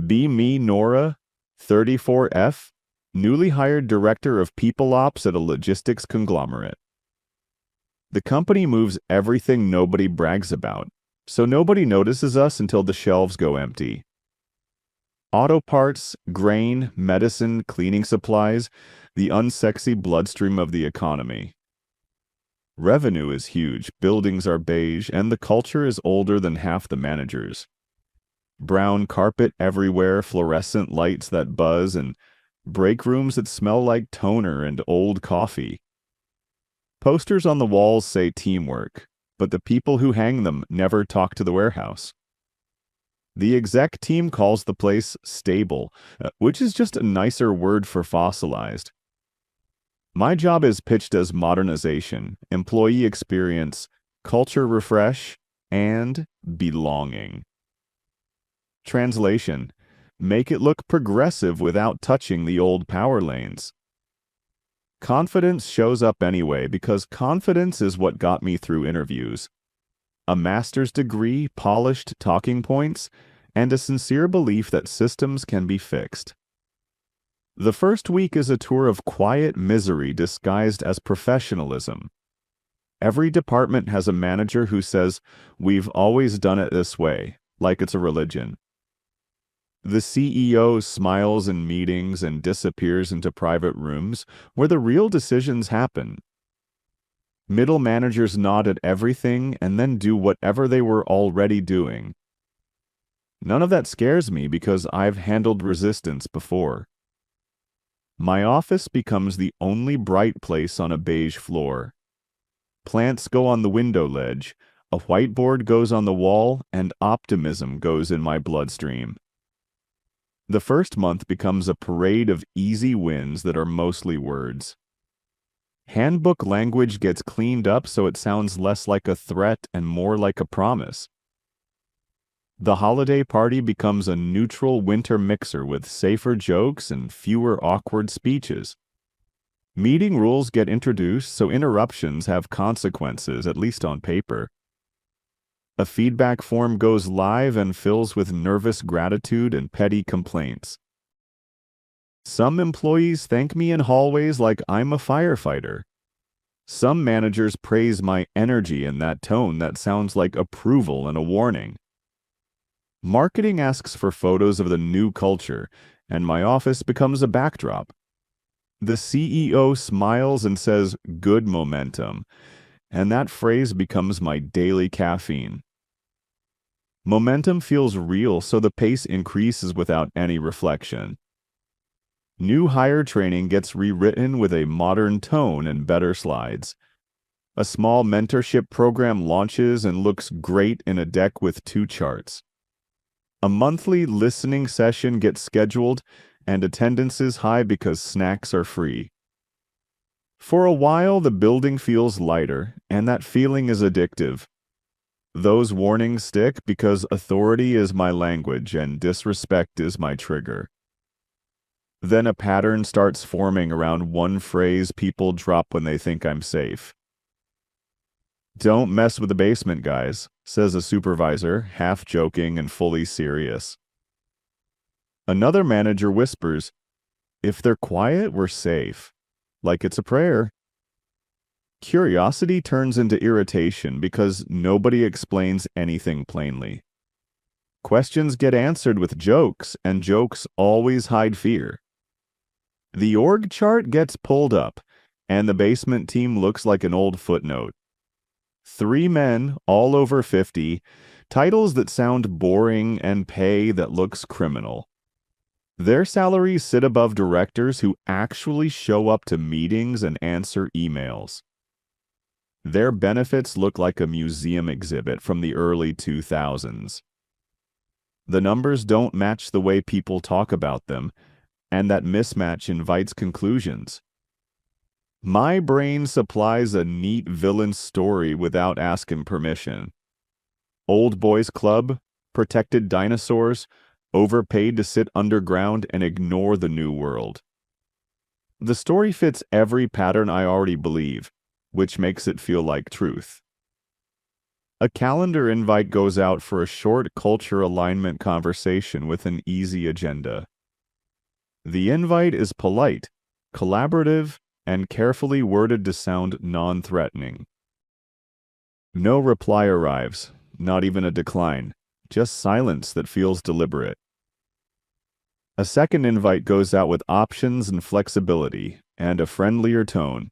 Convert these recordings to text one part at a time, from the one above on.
Be me, Nora, 34F, newly hired director of people ops at a logistics conglomerate. The company moves everything nobody brags about, so nobody notices us until the shelves go empty. Auto parts, grain, medicine, cleaning supplies, the unsexy bloodstream of the economy. Revenue is huge, buildings are beige, and the culture is older than half the managers. Brown carpet everywhere, fluorescent lights that buzz, and break rooms that smell like toner and old coffee. Posters on the walls say teamwork, but the people who hang them never talk to the warehouse. The exec team calls the place stable, which is just a nicer word for fossilized. My job is pitched as modernization, employee experience, culture refresh, and belonging. Translation: make it look progressive without touching the old power lanes. Confidence shows up anyway because confidence is what got me through interviews. A master's degree, polished talking points, and a sincere belief that systems can be fixed. The first week is a tour of quiet misery disguised as professionalism. Every department has a manager who says, "We've always done it this way," like it's a religion. The CEO smiles in meetings and disappears into private rooms where the real decisions happen. Middle managers nod at everything and then do whatever they were already doing. None of that scares me because I've handled resistance before. My office becomes the only bright place on a beige floor. Plants go on the window ledge, a whiteboard goes on the wall, and optimism goes in my bloodstream. The first month becomes a parade of easy wins that are mostly words. Handbook language gets cleaned up so it sounds less like a threat and more like a promise. The holiday party becomes a neutral winter mixer with safer jokes and fewer awkward speeches. Meeting rules get introduced so interruptions have consequences, at least on paper. A feedback form goes live and fills with nervous gratitude and petty complaints. Some employees thank me in hallways like I'm a firefighter. Some managers praise my energy in that tone that sounds like approval and a warning. Marketing asks for photos of the new culture, and my office becomes a backdrop. The CEO smiles and says, "Good momentum," and that phrase becomes my daily caffeine. Momentum feels real, so the pace increases without any reflection. New hire training gets rewritten with a modern tone and better slides. A small mentorship program launches and looks great in a deck with 2 charts. A monthly listening session gets scheduled, and attendance is high because snacks are free. For a while, the building feels lighter, and that feeling is addictive. Those warnings stick because authority is my language and disrespect is my trigger. Then a pattern starts forming around one phrase people drop when they think I'm safe. "Don't mess with the basement, guys," says a supervisor, half joking and fully serious. Another manager whispers, "If they're quiet, we're safe," like it's a prayer. Curiosity turns into irritation because nobody explains anything plainly. Questions get answered with jokes, and jokes always hide fear. The org chart gets pulled up, and the basement team looks like an old footnote. 3 men, all over 50, titles that sound boring and pay that looks criminal. Their salaries sit above directors who actually show up to meetings and answer emails. Their benefits look like a museum exhibit from the early 2000s. The numbers don't match the way people talk about them, and that mismatch invites conclusions. My brain supplies a neat villain story without asking permission. Old boys club, protected dinosaurs, overpaid to sit underground and ignore the new world. The story fits every pattern I already believe, which makes it feel like truth. A calendar invite goes out for a short culture alignment conversation with an easy agenda. The invite is polite, collaborative, and carefully worded to sound non-threatening. No reply arrives, not even a decline, just silence that feels deliberate. A second invite goes out with options and flexibility, and a friendlier tone.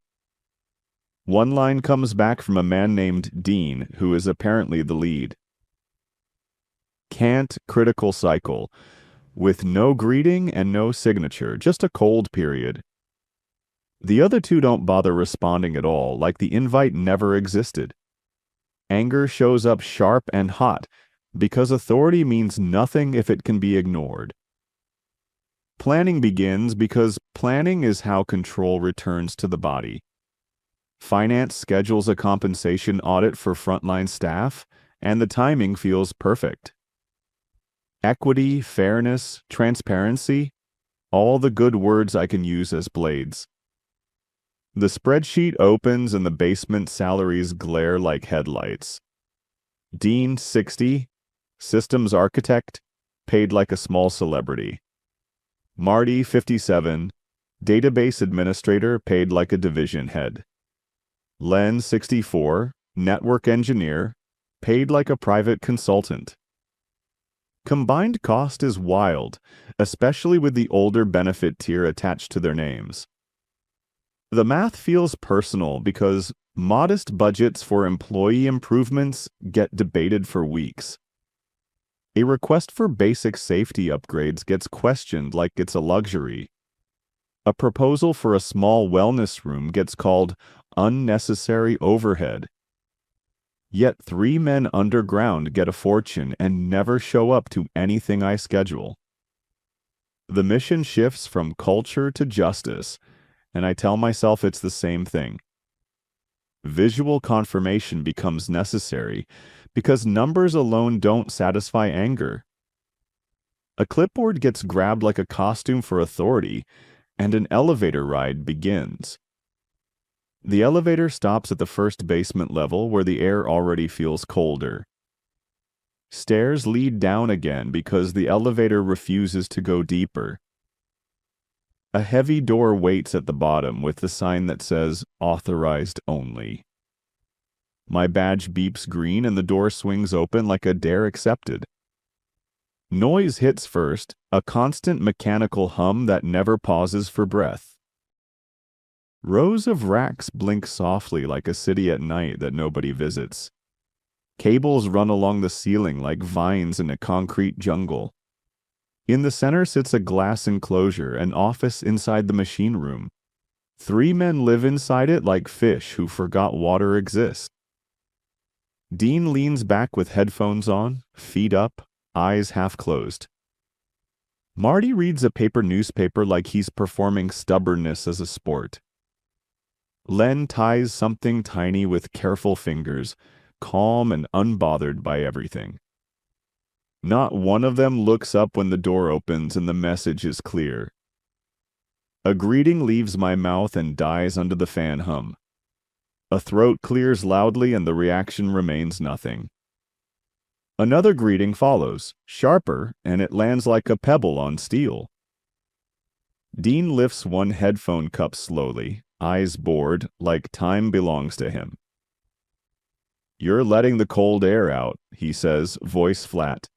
One line comes back from a man named Dean, who is apparently the lead. Can't critical cycle, with no greeting and no signature, just a cold period. The other two don't bother responding at all, like the invite never existed. Anger shows up sharp and hot, because authority means nothing if it can be ignored. Planning begins because planning is how control returns to the body. Finance schedules a compensation audit for frontline staff, and the timing feels perfect. Equity, fairness, transparency, all the good words I can use as blades. The spreadsheet opens and the basement salaries glare like headlights. Dean, 60, systems architect, paid like a small celebrity. Marty, 57, database administrator, paid like a division head. Len, 64, network engineer, paid like a private consultant. Combined cost is wild, especially with the older benefit tier attached to their names. The math feels personal because modest budgets for employee improvements get debated for weeks. A request for basic safety upgrades gets questioned like it's a luxury. A proposal for a small wellness room gets called unnecessary overhead. Yet 3 men underground get a fortune and never show up to anything I schedule. The mission shifts from culture to justice, and I tell myself it's the same thing. Visual confirmation becomes necessary because numbers alone don't satisfy anger. A clipboard gets grabbed like a costume for authority, and an elevator ride begins. The elevator stops at the first basement level where the air already feels colder. Stairs lead down again because the elevator refuses to go deeper. A heavy door waits at the bottom with the sign that says, "Authorized only." My badge beeps green and the door swings open like a dare accepted. Noise hits first, a constant mechanical hum that never pauses for breath. Rows of racks blink softly like a city at night that nobody visits. Cables run along the ceiling like vines in a concrete jungle. In the center sits a glass enclosure, an office inside the machine room. 3 men live inside it like fish who forgot water exists. Dean leans back with headphones on, feet up, eyes half closed. Marty reads a paper newspaper like he's performing stubbornness as a sport. Len ties something tiny with careful fingers, calm and unbothered by everything. Not one of them looks up when the door opens and the message is clear. A greeting leaves my mouth and dies under the fan hum. A throat clears loudly and the reaction remains nothing. Another greeting follows, sharper, and it lands like a pebble on steel. Dean lifts one headphone cup slowly, eyes bored, like time belongs to him. "You're letting the cold air out," he says, voice flat.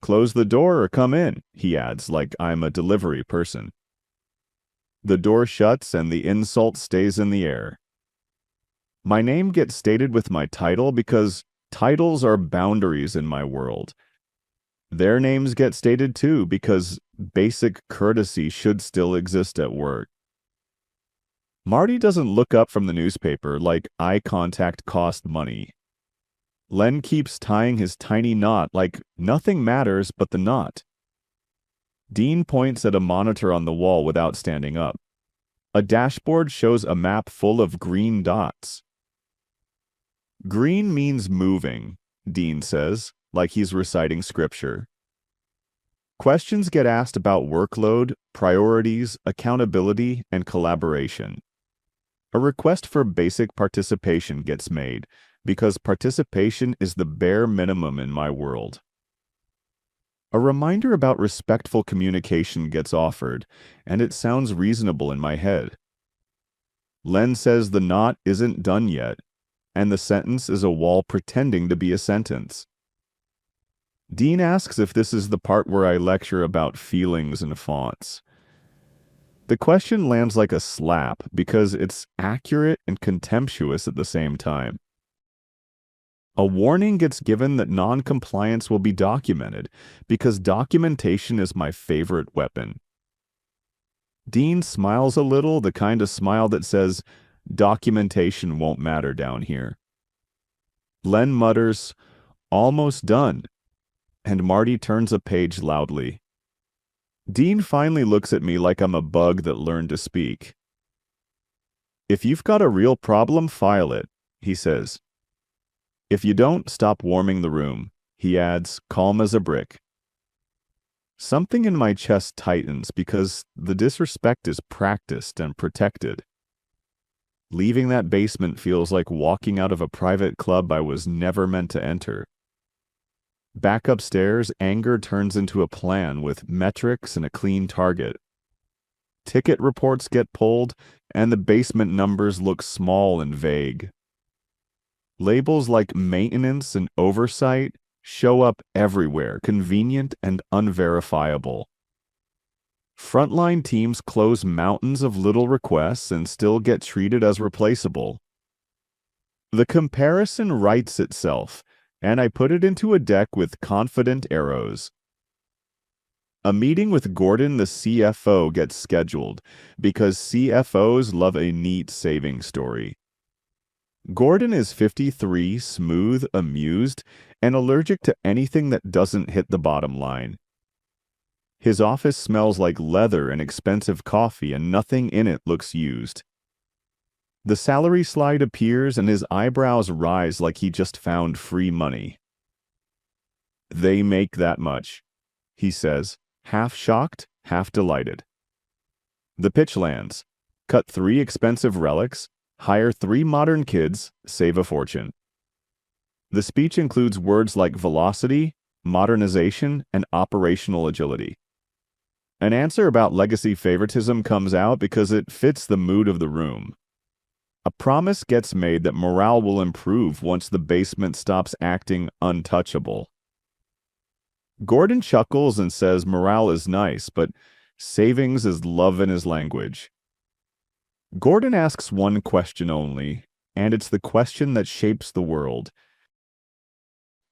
"Close the door or come in," he adds, like I'm a delivery person. The door shuts and the insult stays in the air. My name gets stated with my title because titles are boundaries in my world. Their names get stated too because basic courtesy should still exist at work. Marty doesn't look up from the newspaper like eye contact cost money. Len keeps tying his tiny knot like nothing matters but the knot. Dean points at a monitor on the wall without standing up. A dashboard shows a map full of green dots. "Green means moving," Dean says, like he's reciting scripture. Questions get asked about workload, priorities, accountability, and collaboration. A request for basic participation gets made, because participation is the bare minimum in my world. A reminder about respectful communication gets offered, and it sounds reasonable in my head. Len says the knot isn't done yet, and the sentence is a wall pretending to be a sentence. Dean asks if this is the part where I lecture about feelings and fonts. The question lands like a slap because it's accurate and contemptuous at the same time. A warning gets given that non-compliance will be documented because documentation is my favorite weapon. Dean smiles a little, the kind of smile that says, documentation won't matter down here. Len mutters, almost done, and Marty turns a page loudly. Dean finally looks at me like I'm a bug that learned to speak. If you've got a real problem, file it, he says. If you don't, stop warming the room, he adds, calm as a brick. Something in my chest tightens because the disrespect is practiced and protected. Leaving that basement feels like walking out of a private club I was never meant to enter. Back upstairs, anger turns into a plan with metrics and a clean target. Ticket reports get pulled, and the basement numbers look small and vague. Labels like maintenance and oversight show up everywhere, convenient and unverifiable. Frontline teams close mountains of little requests and still get treated as replaceable. The comparison writes itself, and I put it into a deck with confident arrows. A meeting with Gordon, the CFO, gets scheduled because CFOs love a neat saving story. Gordon is 53, smooth, amused, and allergic to anything that doesn't hit the bottom line. His office smells like leather and expensive coffee, and nothing in it looks used. The salary slide appears, and his eyebrows rise like he just found free money. They make that much, he says, half shocked, half delighted. The pitch lands. Cut 3 expensive relics, hire 3 modern kids, save a fortune. The speech includes words like velocity, modernization, and operational agility. An answer about legacy favoritism comes out because it fits the mood of the room. A promise gets made that morale will improve once the basement stops acting untouchable. Gordon chuckles and says morale is nice, but savings is love in his language. Gordon asks one question only, and it's the question that shapes the world.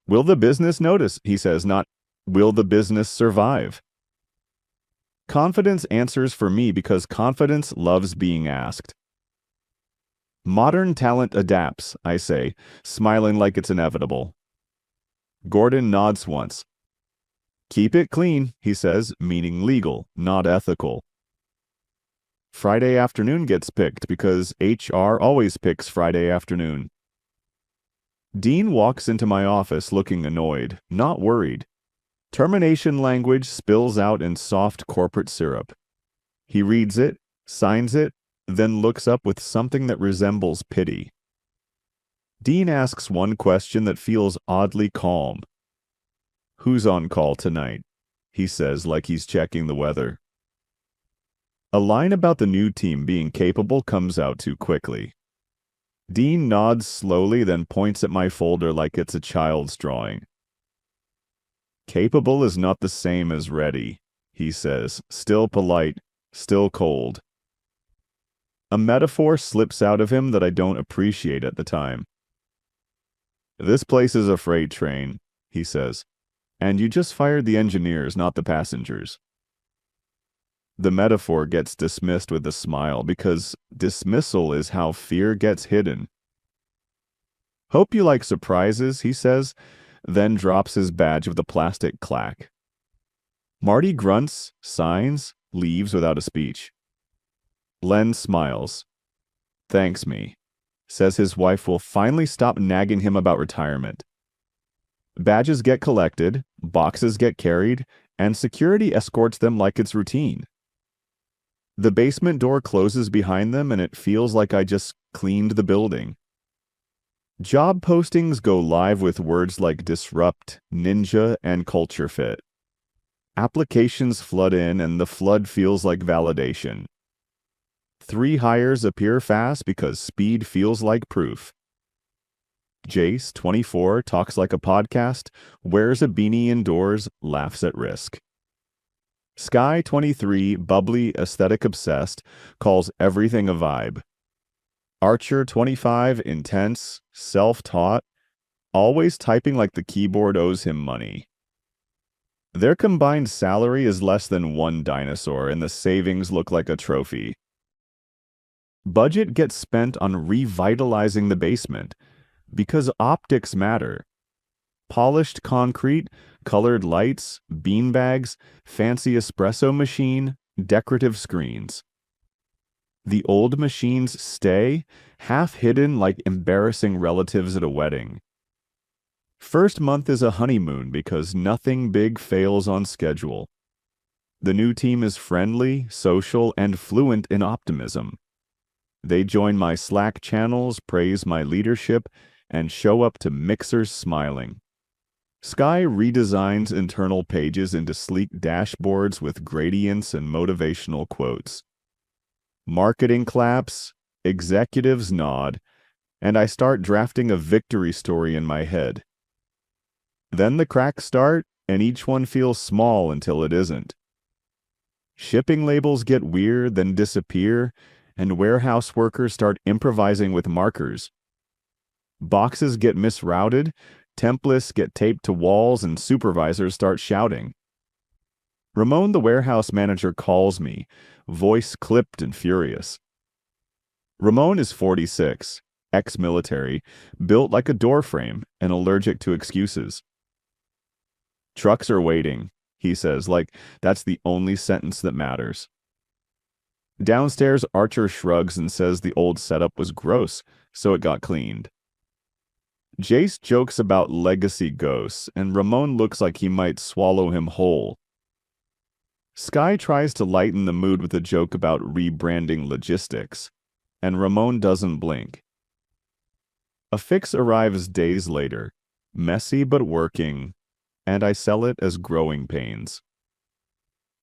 Will the business notice, he says, not will the business survive? Confidence answers for me because confidence loves being asked. Modern talent adapts, I say, smiling like it's inevitable. Gordon nods once. Keep it clean, he says, meaning legal, not ethical. Friday afternoon gets picked because HR always picks Friday afternoon. Dean walks into my office looking annoyed, not worried. Termination language spills out in soft corporate syrup. He reads it, signs it, then looks up with something that resembles pity. Dean asks one question that feels oddly calm. Who's on call tonight? He says like he's checking the weather. A line about the new team being capable comes out too quickly. Dean nods slowly, then points at my folder like it's a child's drawing. Capable is not the same as ready, he says, still polite, still cold. A metaphor slips out of him that I don't appreciate at the time. This place is a freight train, he says, and you just fired the engineers, not the passengers. The metaphor gets dismissed with a smile because dismissal is how fear gets hidden. Hope you like surprises, he says, then drops his badge with a plastic clack. Marty grunts, signs, leaves without a speech. Len smiles. Thanks me. Says his wife will finally stop nagging him about retirement. Badges get collected, boxes get carried, and security escorts them like it's routine. The basement door closes behind them and it feels like I just cleaned the building. Job postings go live with words like disrupt, ninja, and culture fit. Applications flood in, and the flood feels like validation. 3 hires appear fast because speed feels like proof. Jace, 24, talks like a podcast, wears a beanie indoors, laughs at risk. Sky, 23, bubbly, aesthetic obsessed, calls everything a vibe. Archer, 25, intense, self-taught, always typing like the keyboard owes him money. Their combined salary is less than 1 dinosaur, and the savings look like a trophy. Budget gets spent on revitalizing the basement, because optics matter. Polished concrete, colored lights, beanbags, fancy espresso machine, decorative screens. The old machines stay, half hidden like embarrassing relatives at a wedding. First month is a honeymoon because nothing big fails on schedule. The new team is friendly, social, and fluent in optimism. They join my Slack channels, praise my leadership, and show up to mixers smiling. Sky redesigns internal pages into sleek dashboards with gradients and motivational quotes. Marketing claps, executives nod, and I start drafting a victory story in my head. Then the cracks start, and each one feels small until it isn't. Shipping labels get weird, then disappear, and warehouse workers start improvising with markers. Boxes get misrouted, templates get taped to walls, and supervisors start shouting. Ramon, the warehouse manager, calls me, voice clipped and furious. Ramon is 46, ex-military, built like a doorframe and allergic to excuses. Trucks are waiting, he says, like that's the only sentence that matters. Downstairs, Archer shrugs and says the old setup was gross, so it got cleaned. Jace jokes about legacy ghosts, and Ramon looks like he might swallow him whole. Sky tries to lighten the mood with a joke about rebranding logistics, and Ramon doesn't blink. A fix arrives days later, messy but working, and I sell it as growing pains.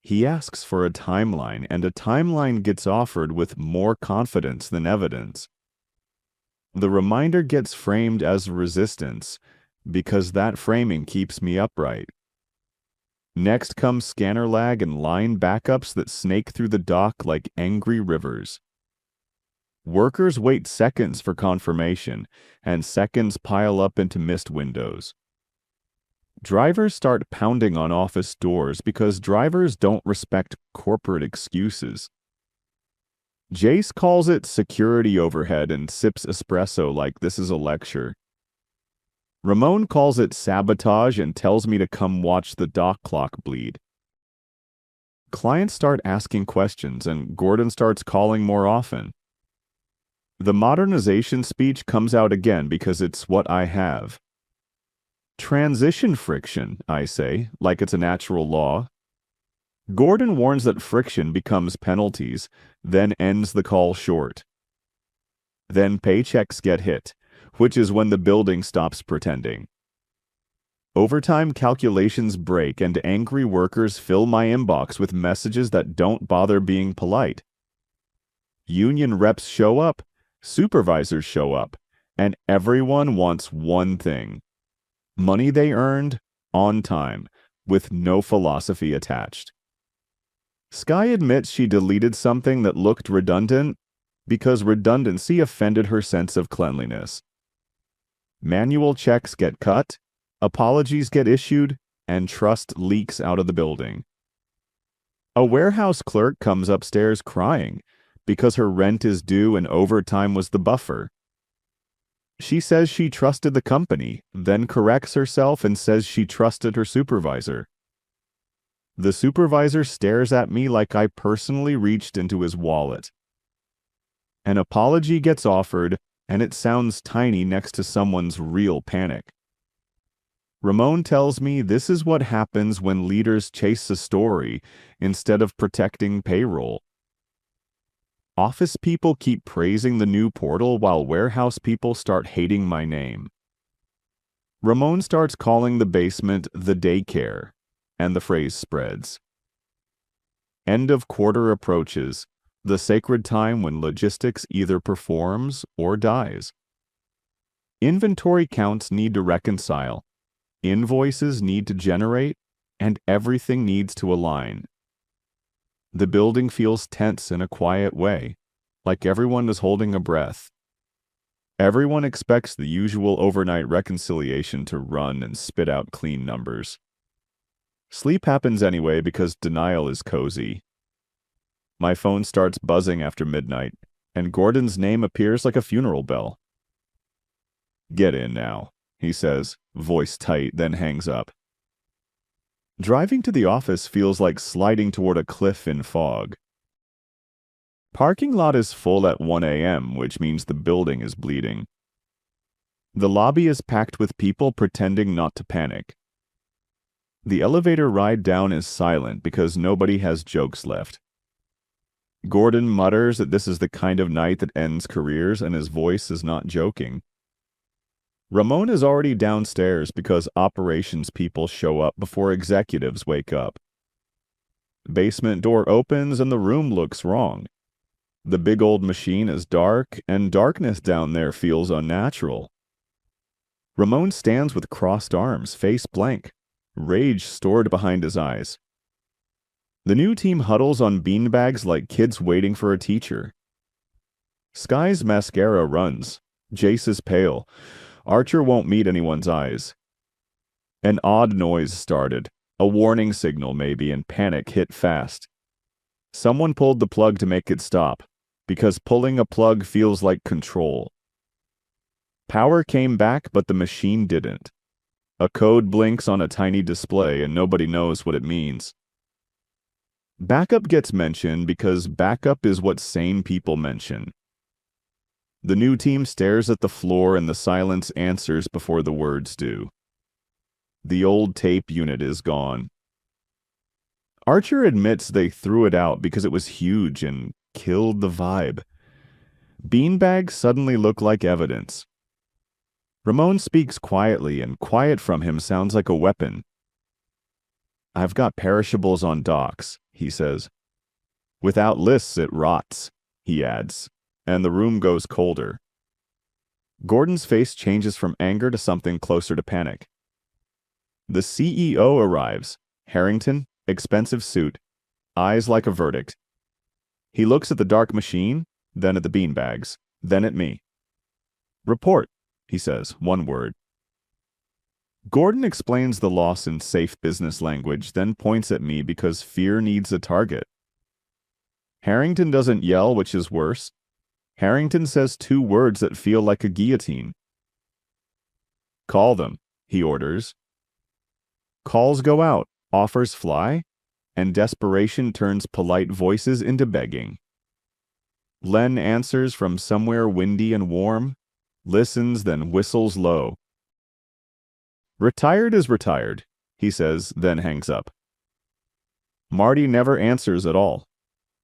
He asks for a timeline, and a timeline gets offered with more confidence than evidence. The reminder gets framed as resistance, because that framing keeps me upright. Next comes scanner lag and line backups that snake through the dock like angry rivers. Workers wait seconds for confirmation, and seconds pile up into missed windows. Drivers start pounding on office doors because drivers don't respect corporate excuses. Jace calls it security overhead and sips espresso like this is a lecture. Ramon calls it sabotage and tells me to come watch the dock clock bleed. Clients start asking questions, and Gordon starts calling more often. The modernization speech comes out again because it's what I have. Transition friction, I say, like it's a natural law. Gordon warns that friction becomes penalties, then ends the call short. Then paychecks get hit, which is when the building stops pretending. Overtime calculations break, and angry workers fill my inbox with messages that don't bother being polite. Union reps show up, supervisors show up, and everyone wants one thing: money they earned, on time, with no philosophy attached. Sky admits she deleted something that looked redundant because redundancy offended her sense of cleanliness. Manual checks get cut, apologies get issued, and trust leaks out of the building. A warehouse clerk comes upstairs crying because her rent is due and overtime was the buffer. She says she trusted the company, then corrects herself and says she trusted her supervisor. The supervisor stares at me like I personally reached into his wallet. An apology gets offered, and it sounds tiny next to someone's real panic. Ramon tells me this is what happens when leaders chase a story instead of protecting payroll. Office people keep praising the new portal while warehouse people start hating my name. Ramon starts calling the basement the daycare, and the phrase spreads. End of quarter approaches, the sacred time when logistics either performs or dies. Inventory counts need to reconcile, invoices need to generate, and everything needs to align. The building feels tense in a quiet way, like everyone is holding a breath. Everyone expects the usual overnight reconciliation to run and spit out clean numbers. Sleep happens anyway because denial is cozy. My phone starts buzzing after midnight, and Gordon's name appears like a funeral bell. "Get in now," he says, voice tight, then hangs up. Driving to the office feels like sliding toward a cliff in fog. Parking lot is full at 1 a.m., which means the building is bleeding. The lobby is packed with people pretending not to panic. The elevator ride down is silent because nobody has jokes left. Gordon mutters that this is the kind of night that ends careers, and his voice is not joking. Ramon is already downstairs because operations people show up before executives wake up. Basement door opens and the room looks wrong. The big old machine is dark, and darkness down there feels unnatural. Ramon stands with crossed arms, face blank, rage stored behind his eyes. The new team huddles on beanbags like kids waiting for a teacher. Sky's mascara runs. Jace is pale. Archer won't meet anyone's eyes. An odd noise started, a warning signal maybe, and panic hit fast. Someone pulled the plug to make it stop, because pulling a plug feels like control. Power came back, but the machine didn't. A code blinks on a tiny display, and nobody knows what it means. Backup gets mentioned because backup is what sane people mention. The new team stares at the floor and the silence answers before the words do. The old tape unit is gone. Archer admits they threw it out because it was huge and killed the vibe. Beanbags suddenly look like evidence. Ramon speaks quietly, and quiet from him sounds like a weapon. "I've got perishables on docks," he says. "Without lists, it rots," he adds, and the room goes colder. Gordon's face changes from anger to something closer to panic. The CEO arrives. Harrington, expensive suit, eyes like a verdict. He looks at the dark machine, then at the beanbags, then at me. "Report," he says, one word. Gordon explains the loss in safe business language, then points at me because fear needs a target. Harrington doesn't yell, which is worse. Harrington says two words that feel like a guillotine. "Call them," he orders. Calls go out, offers fly, and desperation turns polite voices into begging. Len answers from somewhere windy and warm, listens, then whistles low. "Retired is retired," he says, then hangs up. Marty never answers at all.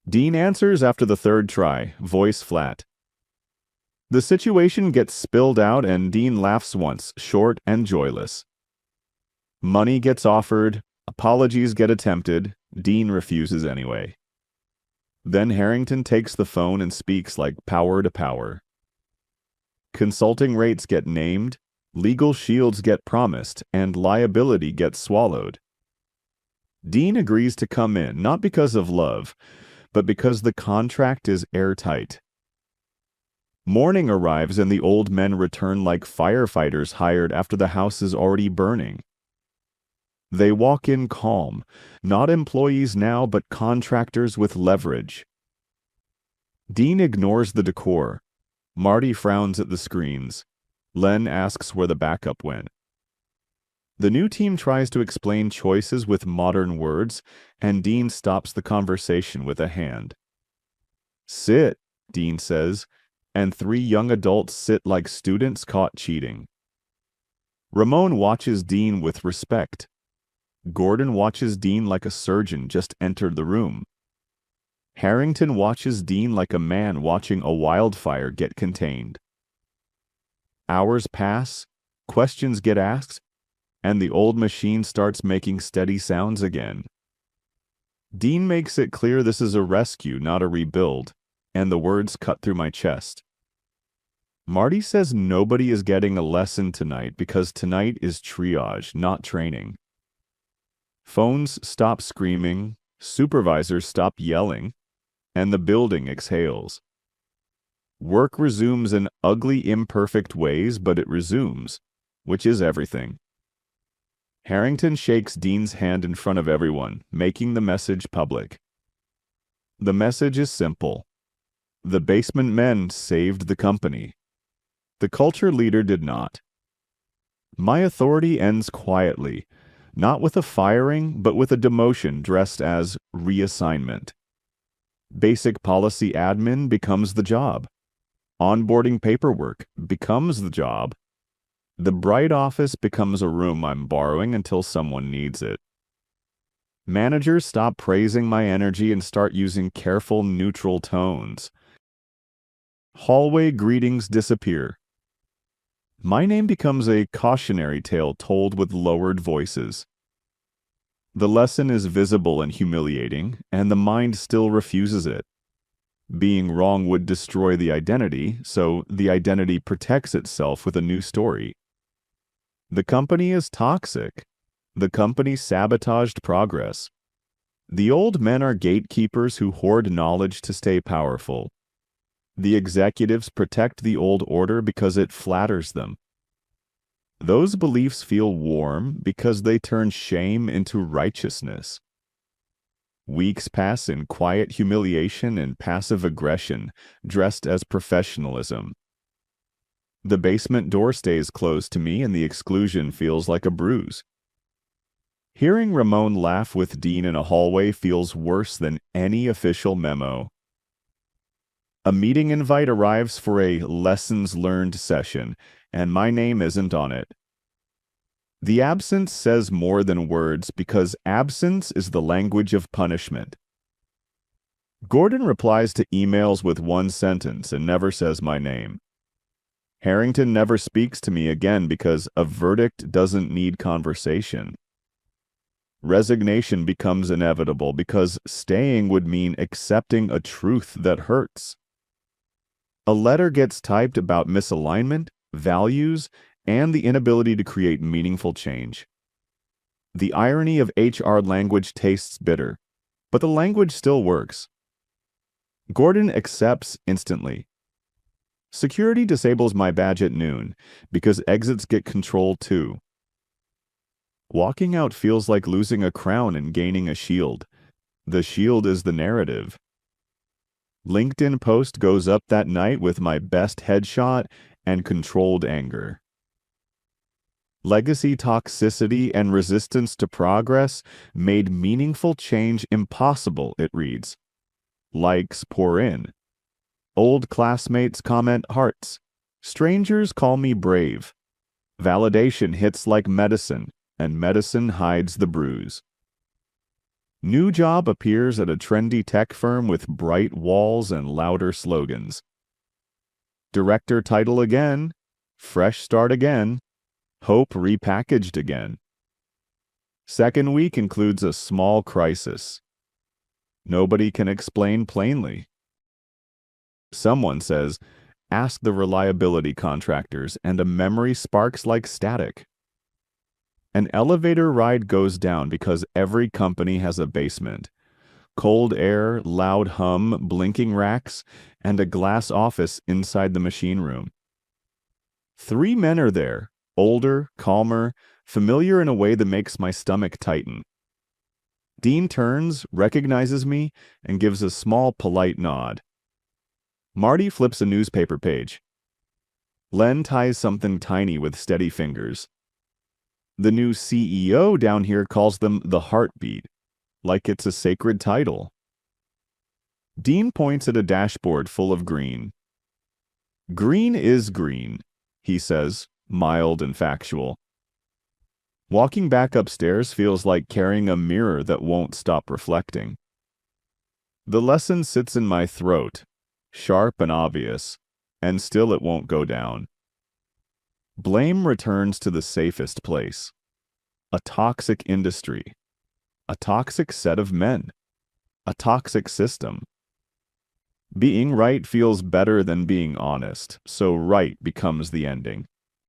Dean answers after the third try, voice flat. The situation gets spilled out and Dean laughs once, short and joyless. Money gets offered, apologies get attempted, Dean refuses anyway. Then Harrington takes the phone and speaks like power to power. Consulting rates get named, legal shields get promised, and liability gets swallowed. Dean agrees to come in, not because of love, but because the contract is airtight. Morning arrives and the old men return like firefighters hired after the house is already burning. They walk in calm, not employees now, but contractors with leverage. Dean ignores the decor. Marty frowns at the screens. Len asks where the backup went. The new team tries to explain choices with modern words, and Dean stops the conversation with a hand. "Sit," Dean says, and three young adults sit like students caught cheating. Ramon watches Dean with respect. Gordon watches Dean like a surgeon just entered the room. Harrington watches Dean like a man watching a wildfire get contained. Hours pass, questions get asked, and the old machine starts making steady sounds again. Dean makes it clear this is a rescue, not a rebuild, and the words cut through my chest. Marty says nobody is getting a lesson tonight because tonight is triage, not training. Phones stop screaming, supervisors stop yelling, and the building exhales. Work resumes in ugly, imperfect ways, but it resumes, which is everything. Harrington shakes Dean's hand in front of everyone, making the message public. The message is simple. The basement men saved the company. The culture leader did not. My authority ends quietly, not with a firing, but with a demotion dressed as reassignment. Basic policy admin becomes the job. Onboarding paperwork becomes the job. The bright office becomes a room I'm borrowing until someone needs it. Managers stop praising my energy and start using careful, neutral tones. Hallway greetings disappear. My name becomes a cautionary tale told with lowered voices. The lesson is visible and humiliating, and the mind still refuses it. Being wrong would destroy the identity, so the identity protects itself with a new story. The company is toxic. The company sabotaged progress. The old men are gatekeepers who hoard knowledge to stay powerful. The executives protect the old order because it flatters them. Those beliefs feel warm because they turn shame into righteousness. Weeks pass in quiet humiliation and passive aggression, dressed as professionalism. The basement door stays closed to me and the exclusion feels like a bruise. Hearing Ramon laugh with Dean in a hallway feels worse than any official memo. A meeting invite arrives for a lessons learned session, and my name isn't on it. The absence says more than words because absence is the language of punishment. Gordon replies to emails with one sentence and never says my name. Harrington never speaks to me again because a verdict doesn't need conversation. Resignation becomes inevitable because staying would mean accepting a truth that hurts. A letter gets typed about misalignment, values, and the inability to create meaningful change. The irony of HR language tastes bitter, but the language still works. Gordon accepts instantly. Security disables my badge at noon because exits get control too. Walking out feels like losing a crown and gaining a shield. The shield is the narrative. LinkedIn post goes up that night with my best headshot and controlled anger. Legacy toxicity and resistance to progress made meaningful change impossible, it reads. Likes pour in. Old classmates comment hearts. Strangers call me brave. Validation hits like medicine, and medicine hides the bruise. New job appears at a trendy tech firm with bright walls and louder slogans. Director title again. Fresh start again. Hope repackaged again. Second week includes a small crisis. Nobody can explain plainly. Someone says, ask the reliability contractors, and a memory sparks like static. An elevator ride goes down because every company has a basement. Cold air, loud hum, blinking racks, and a glass office inside the machine room. 3 men are there, older, calmer, familiar in a way that makes my stomach tighten. Dean turns, recognizes me, and gives a small, polite nod. Marty flips a newspaper page. Len ties something tiny with steady fingers. The new CEO down here calls them the heartbeat, like it's a sacred title. Dean points at a dashboard full of green. Green is green, he says, mild and factual. Walking back upstairs feels like carrying a mirror that won't stop reflecting. The lesson sits in my throat, sharp and obvious, and still it won't go down. Blame returns to the safest place. A toxic industry. A toxic set of men. A toxic system. Being right feels better than being honest, so right becomes the ending.